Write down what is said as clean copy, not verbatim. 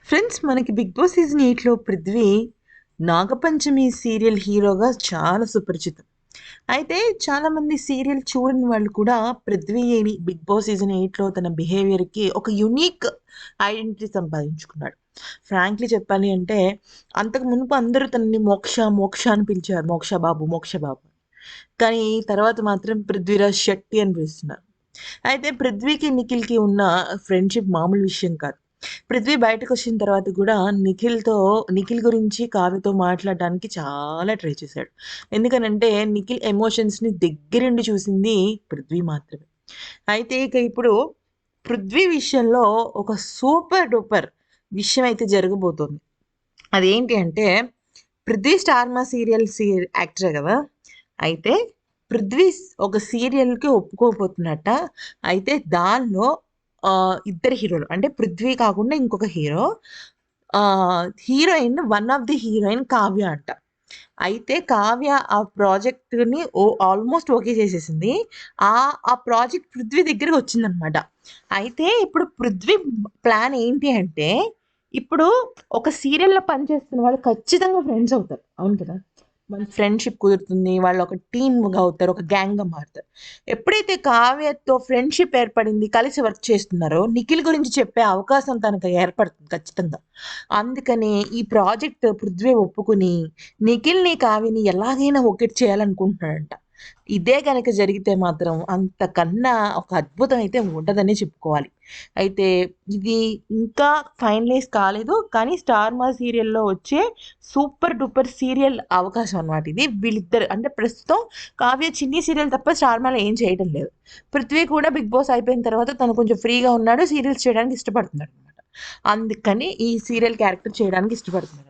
Friends, మనకి 'Bigg Boss' season 8లో Prithvi Nagapanchami serial హీరోగా చాలా సుపరిచితం. అయితే చాలామంది సీరియల్ చూడని వాళ్ళు కూడా పృథ్వీని 'బిగ్ బాస్' సీజన్ 8లో తన బిహేవియర్‌కి ఒక యూనిక్ ఐడెంటిటీ సంపాదించుకున్నాడు. ఫ్రాంక్లీ చెప్పాలి అంటే అంతకు మునుపు అందరూ తనని మోక్ష, మోక్ష అని పిలిచారు. మోక్ష బాబు, మోక్ష బాబు. కానీ తర్వాత మాత్రం పృథ్వీరాజ్ శెట్టి అని పిలుస్తున్నారు. అయితే పృథ్వీకి, నిఖిల్‌కి ఉన్న ఫ్రెండ్‌షిప్ మామూలు విషయం కాదు. పృథ్వీ బయటకొచ్చిన తర్వాత గూడా నిఖిల్ గురించి కావ్యతో మాట్లాడడానికి చాలా ట్రై చేశాడు. ఎందుకనంటే నిఖిల్ ఎమోషన్స్‌ని దగ్గరుండి చూసింది పృథ్వీ మాత్రమే. అయితే ఇక ఇప్పుడు పృథ్వీ విషయంలో ఒక సూపర్ డూపర్ విషయం అయితే జరగబోతోంది. అదేంటి అంటే పృథ్వీ 'స్టార్ మా' సీరియల్ యాక్టరే గదా! అయితే పృథ్వీ ఒక సీరియల్‌కి ఒప్పుకోబోతున్నట్ట. అయితే దానిలో ఇద్దరు హీరోలు అంటే పృథ్వీ కాకుండా ఇంకొక hero. Heroine one of the heroine Kavya అంట. అయితే కావ్య ఆ ప్రాజెక్ట్‌ని ఆల్మోస్ట్ ఓకే చేసేసింది. ఆ ప్రాజెక్ట్ పృథ్వీ దగ్గరికి వచ్చిందనమాట. అయితే ఇప్పుడు పృథ్వీ ప్లాన్ ఏంటి అంటే, ఇప్పుడు ఒక సీరియల్‌లో పనిచేస్తున్న వాళ్ళు ఖచ్చితంగా ఫ్రెండ్స్ అవుతారు. అవును కదా! మన ఫ్రెండ్‌షిప్ కుదురుతుంది. వాళ్ళొక టీమ్‌గా అవుతారు. ఒక గ్యాంగ్‌గా మారుతారు. ఎప్పుడైతే కావ్యతో ఫ్రెండ్‌షిప్ ఏర్పడింది, కలిసి వర్క్ చేస్తున్నారో, నిఖిల్ గురించి చెప్పే అవకాశం తనకు ఏర్పడుతుంది ఖచ్చితంగా. అందుకనే ఈ ప్రాజెక్ట్ పృథ్వీ ఒప్పుకొని, నిఖిల్‌ని, కావ్యని ఎలాగైనా ఒక్కటి చేయాలనుకుంటున్నాడంట. ఇదే గనక జరిగితే మాత్రం అంతకన్నా ఒక అద్భుతం అయితే ఉండదనే చెప్పుకోవాలి. అయితే ఇది ఇంకా ఫైనలైజ్ కాలేదు. కానీ 'స్టార్ మా' సీరియల్‌లో వచ్చే సూపర్ డూపర్ సీరియల్ అవకాశం అన్నమాట ఇది. వీళ్ళిద్దరు అంటే ప్రస్తుతం కావ్య చిన్ని సీరియల్ తప్ప 'స్టార్ మా'లో ఏం చేయటం లేదు. పృథ్వీ కూడా 'బిగ్ బాస్' అయిపోయిన తర్వాత తను కొంచెం ఫ్రీగా ఉన్నాడు. సీరియల్స్ చేయడానికి ఇష్టపడుతున్నాడన్నమాట. అందుకని ఈ సీరియల్ క్యారెక్టర్ చేయడానికి ఇష్టపడుతున్నాడు.